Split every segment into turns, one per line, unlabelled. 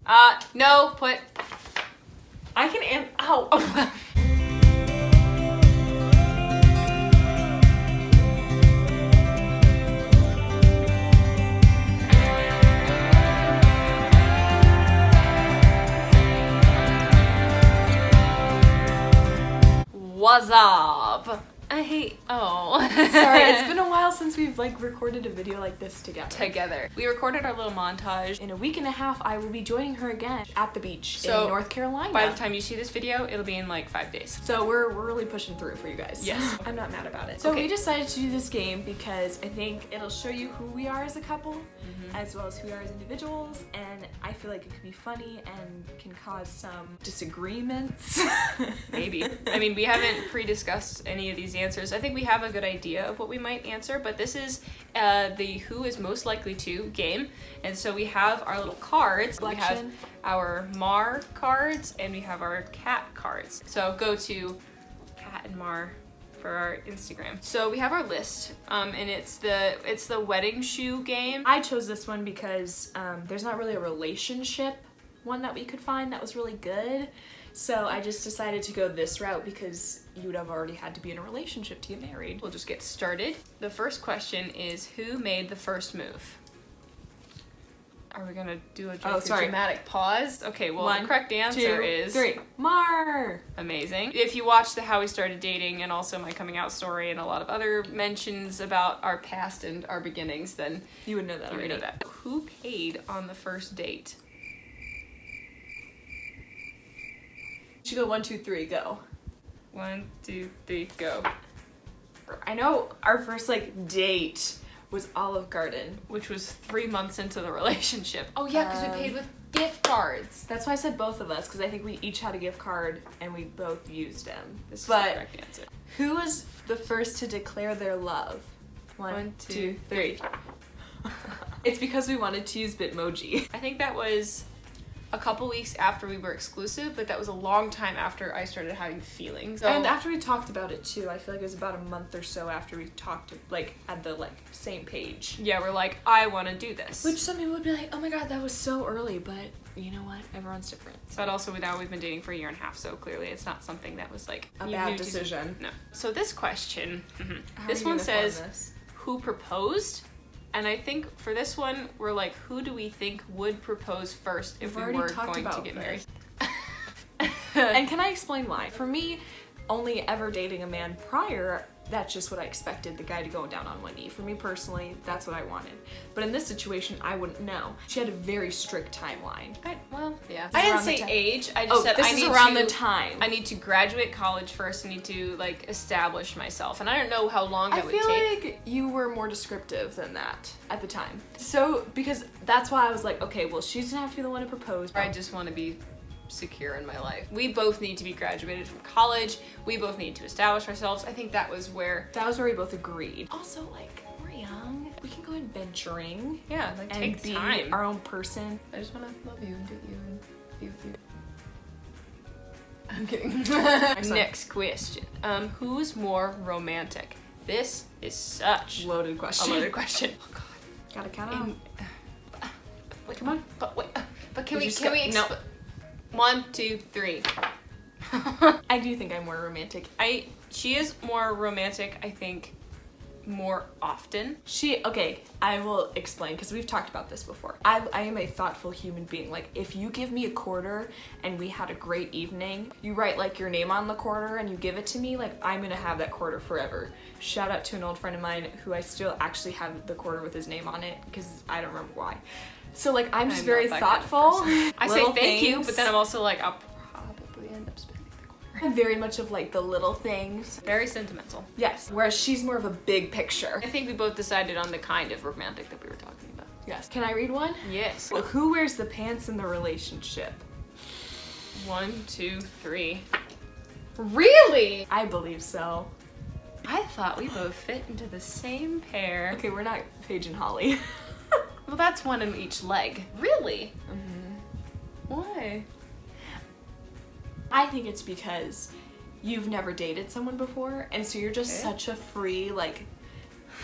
No, put.
I can ow.
What's up? I hate. Oh.
Sorry, it's been a while since we've like recorded a video like this together.
We recorded our little montage.
In a week and a half, I will be joining her again at the beach in North Carolina.
By the time you see this video, it'll be in like 5 days.
So we're really pushing through for you guys.
Yes.
I'm not mad about it. So we decided to do this game because I think it'll show you who we are as a couple, as well as who we are as individuals, and I feel like it could be funny and can cause some disagreements.
Maybe. I mean, we haven't pre-discussed any of these answers. I think we have a good idea of what we might answer, but this is the who is most likely to game. And so we have our little cards. We have our Mar cards and we have our cat cards. So go to Cat and Mar for our Instagram. So we have our list, and it's the wedding shoe game.
I chose this one because there's not really a relationship one that we could find that was really good. So I just decided to go this route because you would have already had to be in a relationship to get married.
We'll just get started. The first question is, who made the first move? Are we gonna do a dramatic pause? Okay, well, the correct answer is
3. Mar!
Amazing. If you watch the How We Started Dating and also my coming out story and a lot of other mentions about our past and our beginnings, then
you would know that already.
Who paid on the first date?
You should go 1, 2, 3, go.
1, 2, 3, go.
I know our first like date was Olive Garden,
which was 3 months into the relationship. Oh yeah, because we paid with gift cards.
That's why I said both of us, because I think we each had a gift card and we both used them.
This is the correct answer.
Who was the first to declare their love? 1, 2, 3. It's because we wanted to use Bitmoji.
I think that was a couple weeks after we were exclusive, but that was a long time after I started having feelings. So,
and after we talked about it too, I feel like it was about a month or so after we talked, like, at the, like, same page.
Yeah, we're like, I want to do this.
Which some people would be like, oh my god, that was so early, but you know what? Everyone's different.
But also, now we've been dating for a year and a half, so clearly it's not something that was, like,
a bad decision.
No. So this question, this one says, who proposed? And I think for this one, we're like, who do we think would propose first if we were going to get married?
And can I explain why? For me, only ever dating a man prior, that's just what I expected, the guy to go down on one knee. For me personally, that's what I wanted. But in this situation, I wouldn't know. She had a very strict timeline.
I didn't say age. I just said
this is around the time.
I need to graduate college first. I need to like establish myself, and I don't know how long that would take.
I feel like you were more descriptive than that at the time. So because that's why I was like, okay, well, she's gonna have to be the one to propose.
I just want to be secure in my life. We both need to be graduated from college. We both need to establish ourselves. I think that was where
we both agreed. Also, like, we're young. We can go adventuring.
Yeah, like
and
take time.
Be our own person.
I just want to love you and date you and be with you. I'm kidding. Next question. Who's more romantic? This is such
loaded question.
A loaded question. Oh god.
Gotta count out.
Wait, come on. But can we? No. 1, 2, 3.
I do think I'm more romantic.
She is more romantic, I think, more often.
Okay, I will explain, because we've talked about this before. I am a thoughtful human being. Like, if you give me a quarter and we had a great evening, you write like your name on the quarter and you give it to me, like, I'm gonna have that quarter forever. Shout out to an old friend of mine who I still actually have the quarter with his name on it, because I don't remember why. So like, I'm just very thoughtful.
I say thank you, but then I'm also like, I'll probably end up spending the quarter.
I'm very much of like the little things.
Very sentimental.
Yes, whereas she's more of a big picture.
I think we both decided on the kind of romantic that we were talking about.
Yes. Can I read one?
Yes.
Well, who wears the pants in the relationship?
1, 2, 3. Really?
I believe so.
I thought we both fit into the same pair.
Okay, we're not Paige and Holly.
Well, that's one in each leg. Really? Why?
I think it's because you've never dated someone before, and so you're just such a free, like,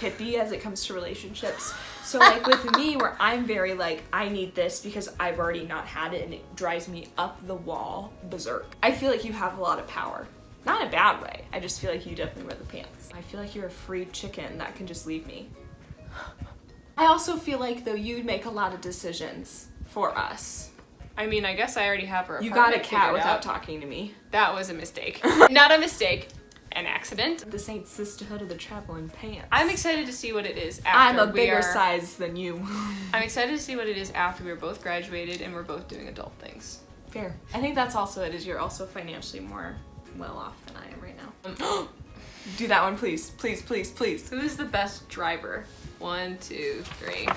hippie as it comes to relationships. So like with me, where I'm very like, I need this because I've already not had it and it drives me up the wall berserk. I feel like you have a lot of power. Not in a bad way. I just feel like you definitely wear the pants. I feel like you're a free chicken that can just leave me. I also feel like though you'd make a lot of decisions for us.
I mean, I guess I already have her
You got a
apartment
cat
figured
without
out.
talking to me.
That was a mistake. Not a mistake. An accident.
This ain't sisterhood of the traveling pants.
I'm excited to see what it is
I'm
after
a bigger size than you.
I'm excited to see what it is after we're both graduated and we're both doing adult things.
Fair. I think that's also it, is you're also financially more well off than I am right now. Do that one, please. Please, please, please.
Who's the best driver? 1, 2, 3.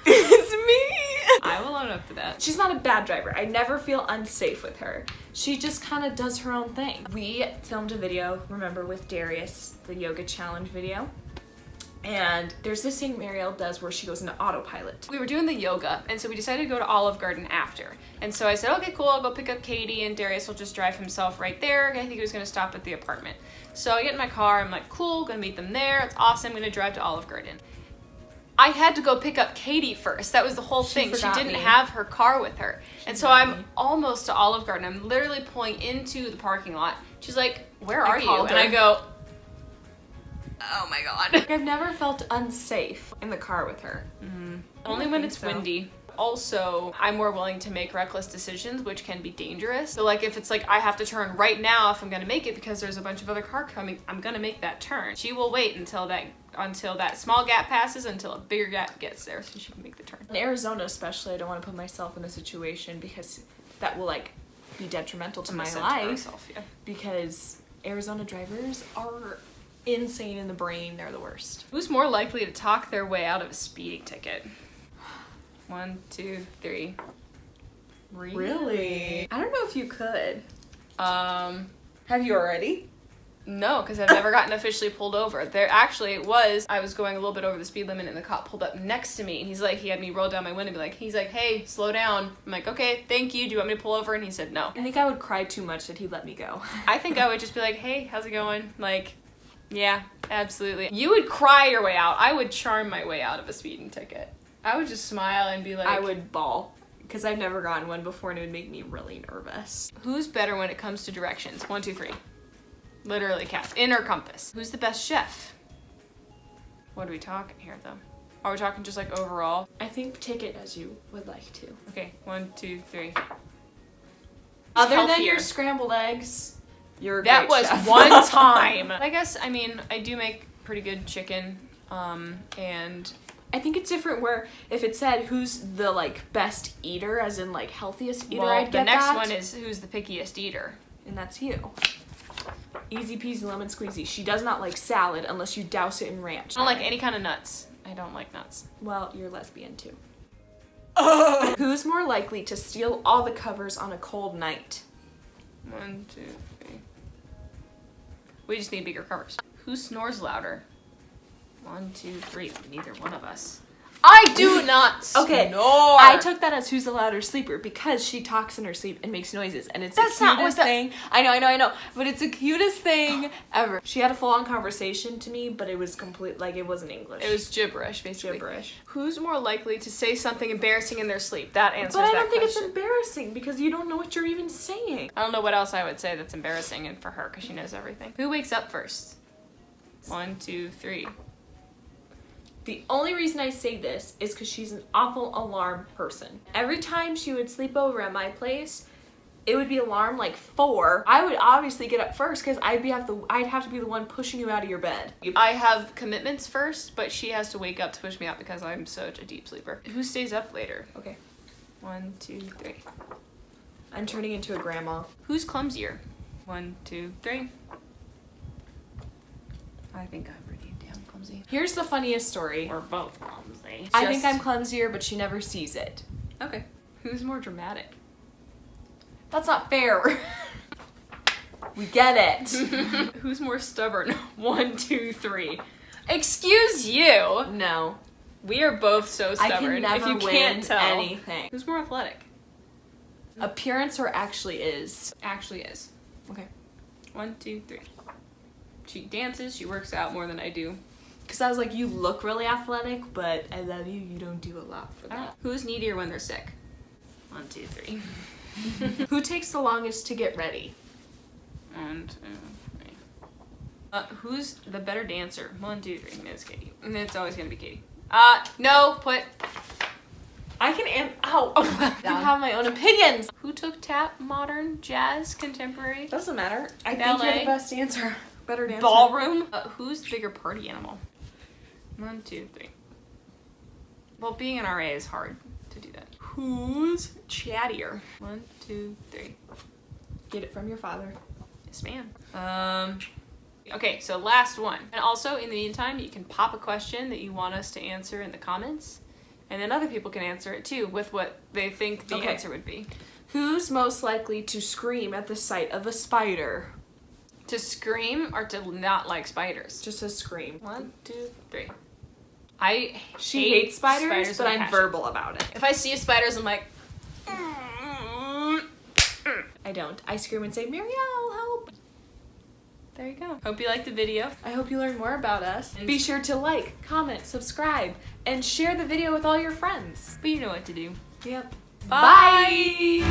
It's me!
I will own up to that.
She's not a bad driver. I never feel unsafe with her. She just kind of does her own thing. We filmed a video, remember, with Darius, the yoga challenge video. And there's this thing Marielle does where she goes into autopilot.
We were doing the yoga, and so we decided to go to Olive Garden after. And so I said, okay, cool, I'll go pick up Katie, and Darius will just drive himself right there. I think he was gonna stop at the apartment. So I get in my car, I'm like, cool, gonna meet them there, it's awesome, I'm gonna drive to Olive Garden. I had to go pick up Katie first. That was the whole thing. She
forgot
didn't
me.
have her car with her. And so
forgot
I'm
me.
almost to Olive Garden. I'm literally pulling into the parking lot. She's like, where are you?
called
And I
her.
go, oh my God.
I've never felt unsafe in the car with her.
Only when
think
it's
so.
windy. Also, I'm more willing to make reckless decisions, which can be dangerous. So like if it's like I have to turn right now if I'm gonna make it because there's a bunch of other car coming, I'm gonna make that turn. She will wait until that small gap passes, until a bigger gap gets there so she can make the turn.
In Arizona especially, I don't want to put myself in a situation because that will like be detrimental to my life.
Herself, yeah.
Because Arizona drivers are insane in the brain. They're the worst.
Who's more likely to talk their way out of a speeding ticket? 1, 2, 3.
Really? I don't know if you could.
Um,
Have you already?
no, because I've never gotten officially pulled over. There actually it was, I was going a little bit over the speed limit and the cop pulled up next to me and he had me roll down my window and be like, he's like, hey, slow down. I'm like, okay, thank you. Do you want me to pull over? And he said no.
I think I would cry too much that he let me go.
I think I would just be like, hey, how's it going? Like, yeah, absolutely. You would cry your way out. I would charm my way out of a speeding ticket. I would just smile and be like...
I would bawl because I've never gotten one before and it would make me really nervous.
Who's better when it comes to directions? 1, 2, 3. Literally, cat. Inner compass. Who's the best chef? What are we talking here, though? Are we talking just like overall?
I think take it as you would like to.
Okay, 1, 2, 3.
Other than
Healthier.
your scrambled eggs, you're a
That
great
was
chef.
one time. I guess, I mean, I do make pretty good chicken, and
I think it's different where if it said who's the like best eater, as in like healthiest eater,
well,
I'd
the
get
next
that.
one is who's the pickiest eater.
And that's you. Easy peasy lemon squeezy. She does not like salad unless you douse it in ranch.
I don't like any kind of nuts. I don't like nuts.
Well, you're lesbian too. Who's more likely to steal all the covers on a cold night?
1, 2, 3. We just need bigger covers. Who snores louder? 1, 2, 3. Neither one of us. I do not
Okay,
snore.
I took that as who's the louder sleeper because she talks in her sleep and makes noises, and it's
That's
the
not
cutest
what that-
thing. I know, but it's the cutest thing ever. She had a full-on conversation to me, but it was complete, like it wasn't English.
It was gibberish, basically.
gibberish.
Who's more likely to say something embarrassing in their sleep? That answers
But I
that
don't think
question.
it's embarrassing because you don't know what you're even saying.
I don't know what else I would say that's embarrassing and for her because she knows everything. Who wakes up first? 1, 2, 3.
The only reason I say this is because she's an awful alarm person. Every time she would sleep over at my place, it would be alarm like 4. I would obviously get up first because I'd have to be the one pushing you out of your bed.
I have commitments first, but she has to wake up to push me out because I'm such a deep sleeper. Who stays up later?
Okay.
1, 2, 3.
I'm turning into a grandma.
Who's clumsier? 1, 2, 3. I think I'm pretty damn clumsy.
Here's the funniest story.
We're both clumsy.
I think I'm clumsier, but she never sees it.
Okay. Who's more dramatic?
That's not fair. We get it.
Who's more stubborn? 1, 2, 3. Excuse you.
No.
We are both so
I
stubborn.
can never
if you
win
can't tell.
anything.
Who's more athletic?
Appearance or actually is?
Actually is.
Okay.
1, 2, 3. She dances, she works out more than I do.
Because I was like, you look really athletic, but I love you, you don't do a lot for that.
Who's needier when they're sick? 1, 2, 3.
Who takes the longest to get ready?
1, 2, 3. Who's the better dancer? 1, 2, 3. It's Katie. And it's always gonna be Katie. No, put.
I can I can have my own opinions.
Who took tap, modern, jazz, contemporary?
Doesn't matter. I
Ballet.
think you're the best dancer. Better dancer.
Ballroom? Who's the bigger party animal? 1, 2, 3. Well, being an RA is hard to do that. Who's chattier? 1, 2, 3.
Get it from your father.
Yes, ma'am. Okay, so last one. And also, in the meantime, you can pop a question that you want us to answer in the comments, and then other people can answer it too with what they think the answer would be.
Who's most likely to scream at the sight of a spider?
To scream or to not like spiders?
Just to scream.
1, 2, 3.
She hates spiders, but
with
I'm
passion.
verbal about it.
If I see spiders, I'm like,
I don't. I scream and say, Marielle, help!
there you go. Hope you liked the video.
I hope you learn more about us. Be sure to like, comment, subscribe, and share the video with all your friends.
But you know what to do.
Yep.
Bye.